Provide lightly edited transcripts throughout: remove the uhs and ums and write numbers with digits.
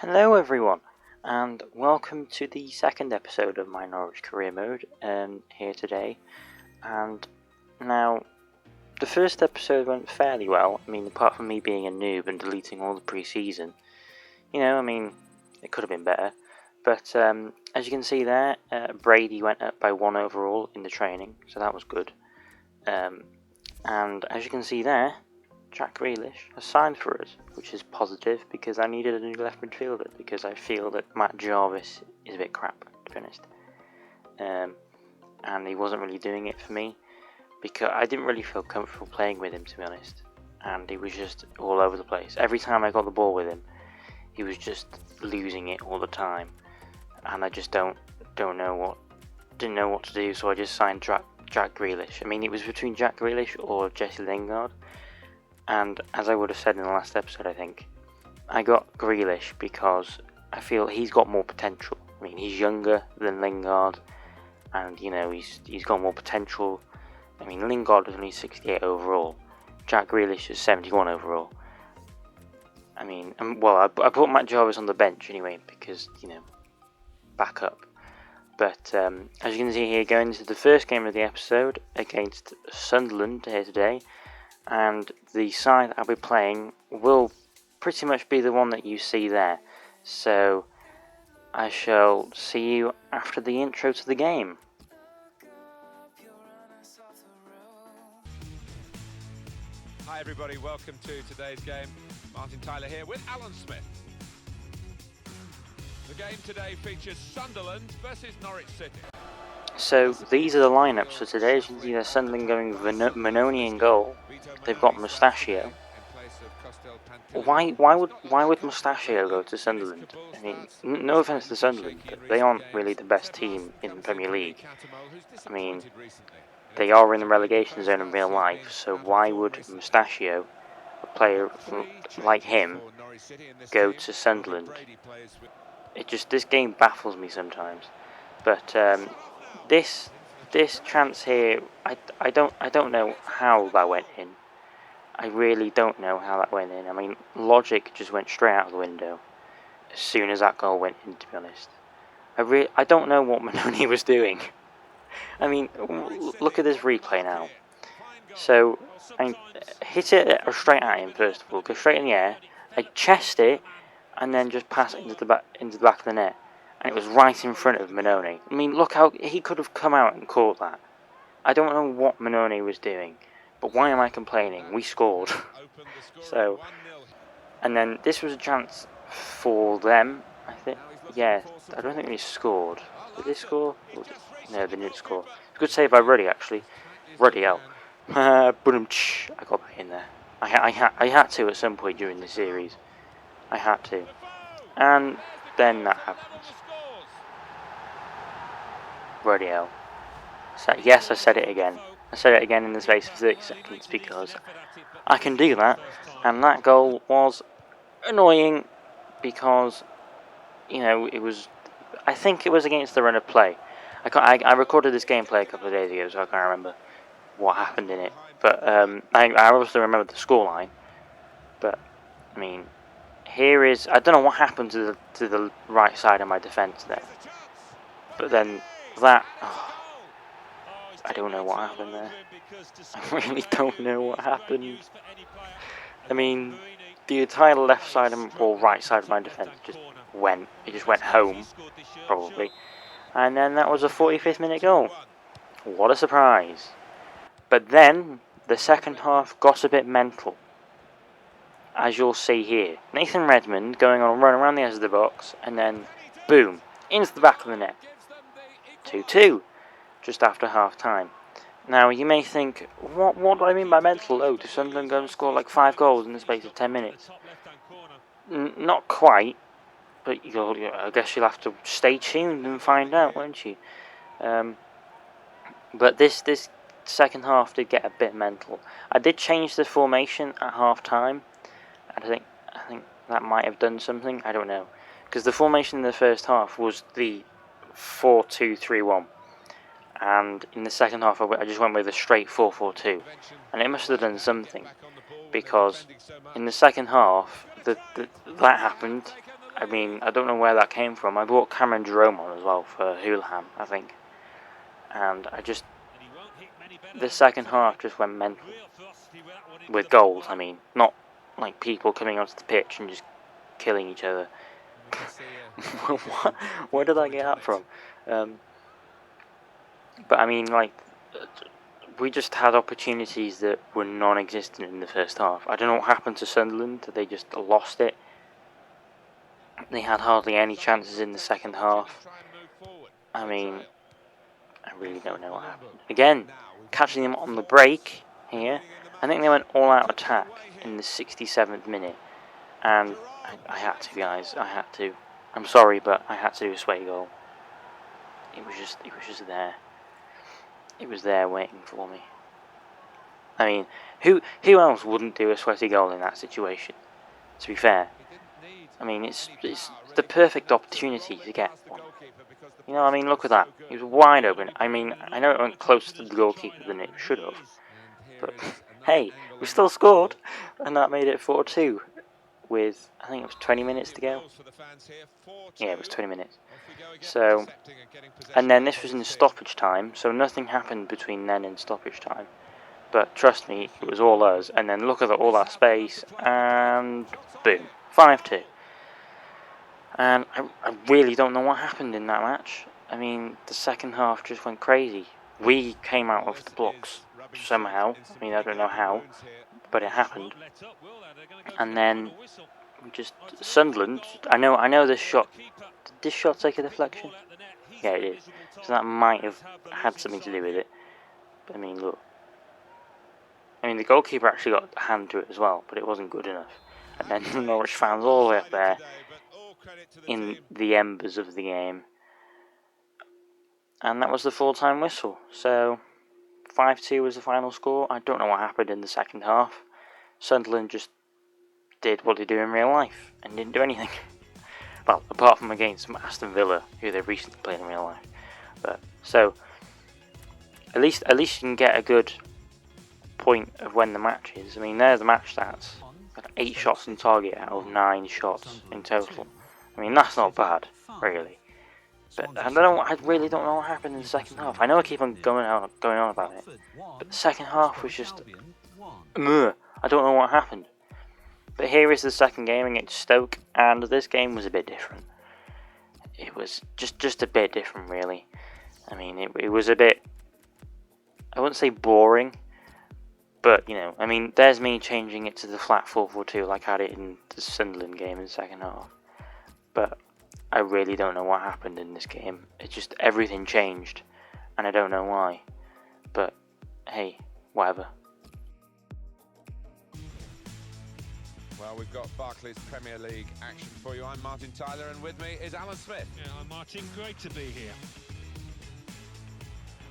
Hello everyone, and welcome to the second episode of my Norwich career mode here today. And now, the first episode went fairly well. I mean, apart from me being a noob and deleting all the pre-season, it could have been better. But as you can see there, Brady went up by 1 overall in the training, so that was good. And as you can see there, Jack Grealish has signed for us, which is positive because I needed a new left midfielder because I feel that Matt Jarvis is a bit crap, to be honest. And he wasn't really doing it for me because I didn't really feel comfortable playing with him, to be honest. And he was just all over the place. Every time I got the ball with him, he was just losing it all the time, and I just didn't know what to do. So I just signed Jack Grealish. I mean, it was between Jack Grealish or Jesse Lingard. And as I would have said in the last episode, I think, I got Grealish because I feel he's got more potential. I mean, he's younger than Lingard, and, he's got more potential. I mean, Lingard was only 68 overall. Jack Grealish is 71 overall. I mean, I put Matt Jarvis on the bench anyway because, back up. But as you can see here, going into the first game of the episode against Sunderland here today, and the side that I'll be playing will pretty much be the one that you see there. So I shall see you after the intro to the game. Hi everybody, welcome to today's game. Martin Tyler here with Alan Smith. The game today features Sunderland versus Norwich City. So these are the lineups for today. As you can see, there's Sunderland going with Manoni in goal. They've got Mustachio. Why would Mustachio go to Sunderland? I mean, no offense to Sunderland, but they aren't really the best team in the Premier League. I mean, they are in the relegation zone in real life, so why would Mustachio, a player like him, go to Sunderland? This game baffles me sometimes. But this chance here, I don't know how that went in. I really don't know how that went in. I mean, logic just went straight out of the window as soon as that goal went in, to be honest. I don't know what Manoni was doing. I mean, look at this replay now. So, I hit it straight at him first of all, go straight in the air. I chest it, and then just pass it into the back of the net. And it was right in front of Manoni. I mean, look how he could have come out and caught that. I don't know what Manoni was doing, but why am I complaining? We scored. So, and then this was a chance for them, I think. Yeah, I don't think they scored. Did they score? No, they didn't score. Good save by Ruddy, actually. Ruddy out. I got that in there. I had to at some point during the series. I had to. And then that happens. Radio. So, yes, I said it again. I said it again in the space of 30 seconds because I can do that. And that goal was annoying because, it was. I think it was against the run of play. I recorded this gameplay a couple of days ago, so I can't remember what happened in it. But I obviously remember the scoreline. But I mean, here is. I don't know what happened to the right side of my defence there. But then that. I don't know what happened there. I really don't know what happened. I mean, the entire left side or right side of my defence just went. It just went home, probably. And then that was a 45th minute goal. What a surprise. But then, the second half got a bit mental. As you'll see here. Nathan Redmond going on a run around the edge of the box, and then, boom, into the back of the net. 2-2. Just after half time. Now you may think, what do I mean by mental? Oh, does Sunderland go and score like 5 goals in the space of 10 minutes? Not quite, but I guess you'll have to stay tuned and find out, won't you? But this second half did get a bit mental. I did change the formation at half time. I think that might have done something. I don't know, because the formation in the first half was the 4-2-3-1. And in the second half, I just went with a straight 4-4-2, and it must have done something, because in the second half, that happened, I mean, I don't know where that came from. I brought Cameron Jerome on as well for Houlihan, I think. And the second half just went mental. With goals, I mean. Not like people coming onto the pitch and just killing each other. Where did I get that from? But I mean, like, we just had opportunities that were non-existent in the first half. I don't know what happened to Sunderland. They just lost it. They had hardly any chances in the second half. I mean, I really don't know what happened. Again, catching them on the break here. I think they went all-out attack in the 67th minute. And I had to, guys. I had to. I'm sorry, but I had to do a sway goal. It was just there. It was there waiting for me. I mean, who else wouldn't do a sweaty goal in that situation? To be fair, I mean, it's the perfect opportunity to get one. You know, I mean, look at that. He was wide open. I mean, I know it went closer to the goalkeeper than it should have, but hey, we still scored, and that made it 4-2 with, I think it was 20 minutes to go. Yeah, it was 20 minutes. So, and then this was in stoppage time, so nothing happened between then and stoppage time. But trust me, it was all us. And then look at all that space, and boom, 5-2. And I really don't know what happened in that match. I mean, the second half just went crazy. We came out of the blocks somehow. I mean, I don't know how, but it happened. And then just Sunderland. I know this shot. Did this shot take a deflection? Yeah, it is. So that might have had something to do with it. But I mean, look. I mean, the goalkeeper actually got a hand to it as well, but it wasn't good enough. And then the Norwich fans all the way up there in the embers of the game. And that was the full-time whistle. So 5-2 was the final score. I don't know what happened in the second half. Sunderland just did what they do in real life and didn't do anything. Well, apart from against Aston Villa, who they've recently played in real life. But so at least you can get a good point of when the match is. I mean, there's the match stats. 8 shots on target out of 9 shots in total. I mean, that's not bad, really. But I really don't know what happened in the second half. I know I keep on going on about it, but the second half was just, I don't know what happened. But here is the second game against Stoke, and this game was a bit different. It was just a bit different, really. I mean, it was a bit, I wouldn't say boring, but, you know, I mean, there's me changing it to the flat 4-4-2 like I had it in the Sunderland game in the second half. But I really don't know what happened in this game. It just, everything changed, and I don't know why. But, hey, whatever. Well, we've got Barclays Premier League action for you. I'm Martin Tyler, and with me is Alan Smith. Yeah, I'm Martin. Great to be here.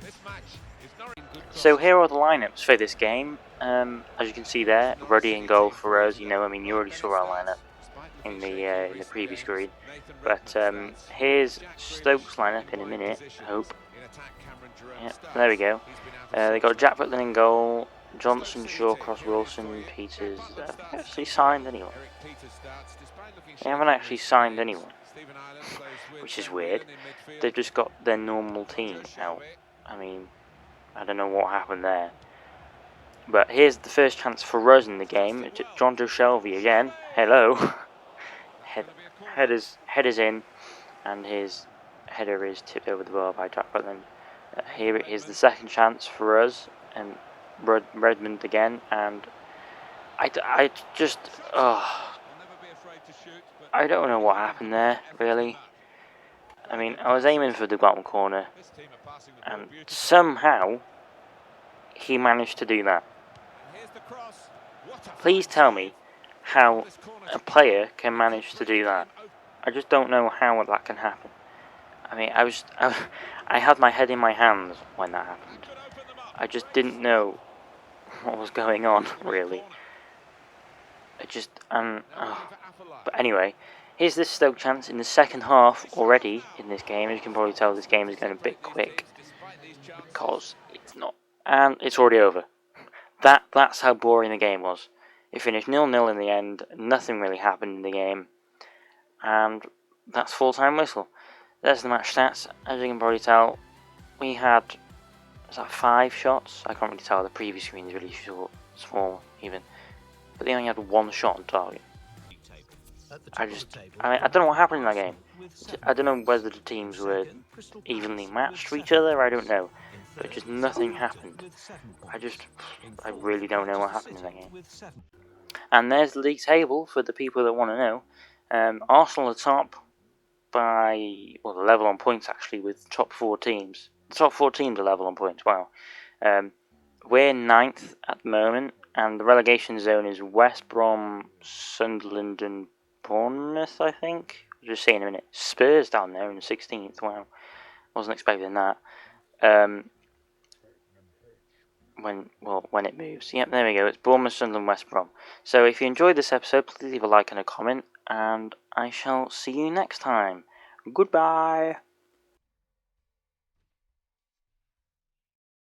This match is Norwich. So here are the lineups for this game. As you can see there, Ruddy in goal for us. You know, I mean, you already saw our lineup in the preview screen. But here's Stoke's lineup in a minute, I hope. Yeah, there we go. They got Jack Butland in goal, Johnson, Shawcross, Wilson, Peters. Have they actually signed anyone? They haven't actually signed anyone, which is weird. They've just got their normal team out. I mean, I don't know what happened there. But here's the first chance for us in the game. It's John Joe Shelby again. Hello. Headers in, and his header is tipped over the bar by Jack Butland. Here it is, the second chance for us, and Redmond again, and I just, I don't know what happened there, really. I mean, I was aiming for the bottom corner, and somehow he managed to do that. Please tell me how a player can manage to do that. I just don't know how that can happen. I mean, I had my head in my hands when that happened. I just didn't know what was going on, really. But anyway, here's this Stoke chance in the second half already in this game. As you can probably tell, this game is going a bit quick because it's not, and it's already over. That's how boring the game was. It finished 0-0 in the end. Nothing really happened in the game, And that's full-time whistle. There's the match stats. As you can probably tell, we had 5 shots. I can't really tell. The previous screen is really small even, but they only had 1 shot on target. I don't know what happened in that game. I don't know whether the teams were evenly matched to each other. I don't know, but just nothing happened. I really don't know what happened in that game. And there's the league table for the people that want to know. Arsenal are top by, well, level on points actually with top 4 teams. The top 4 teams are level on points. Wow. We're 9th at the moment, and the relegation zone is West Brom, Sunderland, and Bournemouth, I think. Just saying a minute. Spurs down there in 16th. Wow. Wasn't expecting that. When it moves. Yep, there we go. It's Bournemouth, Sunderland, West Brom. So if you enjoyed this episode, please leave a like and a comment, and I shall see you next time. Goodbye.